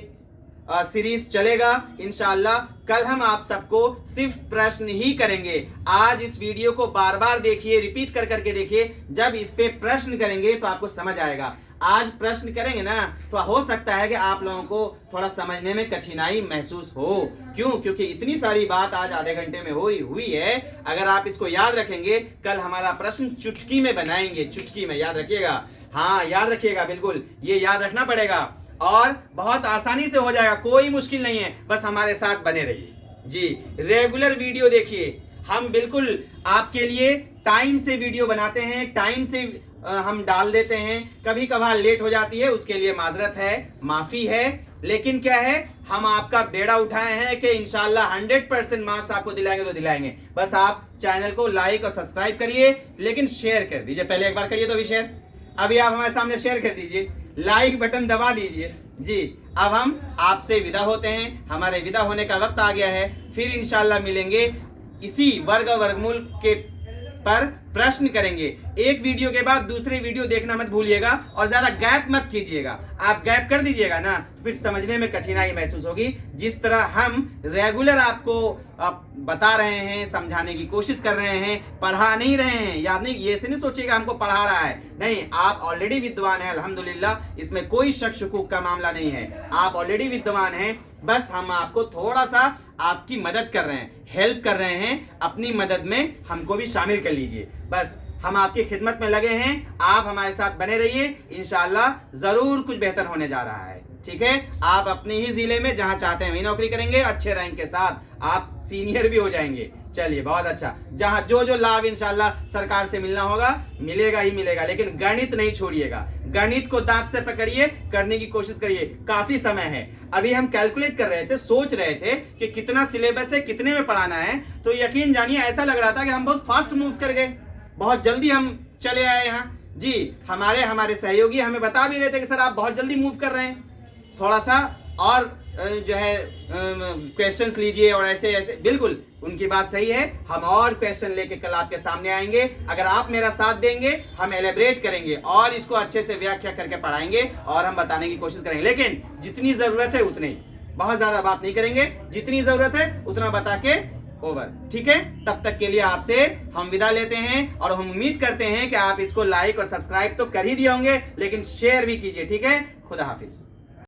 सीरीज चलेगा इंशाल्लाह। कल हम आप सबको सिर्फ प्रश्न ही करेंगे। आज इस वीडियो को बार बार देखिए, रिपीट कर करके देखिए। जब इस पे प्रश्न करेंगे तो आपको समझ आएगा। आज प्रश्न करेंगे ना, तो हो सकता है कि आप लोगों को थोड़ा समझने में कठिनाई महसूस हो। क्यों? क्योंकि इतनी सारी बात आज आधे घंटे में हुई है। अगर आप इसको याद रखेंगे, कल हमारा प्रश्न चुटकी में बनाएंगे, चुटकी में, याद रखिएगा। हाँ, याद रखिएगा, बिल्कुल ये याद रखना पड़ेगा और बहुत आसानी से हो जाएगा, कोई मुश्किल नहीं है। बस हमारे साथ बने रहिए जी। रेगुलर वीडियो देखिए, हम बिल्कुल आपके लिए टाइम से वीडियो बनाते हैं, टाइम से हम डाल देते हैं। कभी कभार लेट हो जाती है, उसके लिए माजरत है, माफी है, लेकिन क्या है, हम आपका बेड़ा उठाए हैं कि इंशाल्लाह 100% मार्क्स आपको दिलाएंगे तो दिलाएंगे। बस आप चैनल को लाइक और सब्सक्राइब करिए, लेकिन शेयर कर दीजिए। पहले एक बार करिए तो भी शेयर, अभी आप हमारे सामने शेयर कर दीजिए, लाइक बटन दबा दीजिए जी। अब हम आपसे विदा होते हैं, हमारे विदा होने का वक्त आ गया है। फिर इंशाल्लाह मिलेंगे, इसी वर्ग और वर्गमूल के पर प्रश्न करेंगे। एक वीडियो के बाद दूसरे वीडियो देखना मत भूलिएगा और ज्यादा गैप मत कीजिएगा। आप गैप कर दीजिएगा ना, फिर समझने में कठिनाई महसूस होगी। जिस तरह हम रेगुलर आपको बता रहे हैं, समझाने की कोशिश कर रहे हैं, पढ़ा नहीं रहे हैं, याद नहीं, ये से नहीं सोचिएगा हमको पढ़ा रहा है, नहीं। आप ऑलरेडी विद्वान हैं अल्हम्दुलिल्लाह, इसमें कोई शक शुकूक का मामला नहीं है। आप ऑलरेडी विद्वान हैं, बस हम आपको थोड़ा सा आपकी मदद कर रहे हैं, हेल्प कर रहे हैं। अपनी मदद में हमको भी शामिल कर लीजिए। बस हम आपकी खिदमत में लगे हैं, आप हमारे साथ बने रहिए, इंशाल्लाह जरूर कुछ बेहतर होने जा रहा है। ठीक है, आप अपने ही जिले में जहां चाहते हैं वही नौकरी करेंगे, अच्छे रैंक के साथ, आप सीनियर भी हो जाएंगे। चलिए, बहुत अच्छा। जहां जो जो लाभ इंशाल्लाह सरकार से मिलना होगा, मिलेगा ही मिलेगा, लेकिन गणित नहीं छोड़िएगा। गणित को दांत से पकड़िए, करने की कोशिश करिए। काफी समय है, अभी हम कैलकुलेट कर रहे थे, सोच रहे थे कि कितना सिलेबस है, कितने में पढ़ाना है, तो यकीन जानिए ऐसा लग रहा था कि हम बहुत फास्ट मूव कर गए, बहुत जल्दी हम चले आए यहाँ जी। हमारे सहयोगी हमें बता भी रहे थे कि सर आप बहुत जल्दी मूव कर रहे हैं, थोड़ा सा और जो है क्वेश्चंस लीजिए और ऐसे ऐसे। बिल्कुल उनकी बात सही है, हम और क्वेश्चन लेके कल आपके सामने आएंगे। अगर आप मेरा साथ देंगे, हम एलेबरेट करेंगे और इसको अच्छे से व्याख्या करके पढ़ाएंगे और हम बताने की कोशिश करेंगे। लेकिन जितनी जरूरत है उतनी, बहुत ज्यादा बात नहीं करेंगे, जितनी जरूरत है उतना बता के ओवर। ठीक है, तब तक के लिए आपसे हम विदा लेते हैं और हम उम्मीद करते हैं कि आप इसको लाइक और सब्सक्राइब तो कर ही दिए होंगे, लेकिन शेयर भी कीजिए। ठीक है, खुदा हाफिज।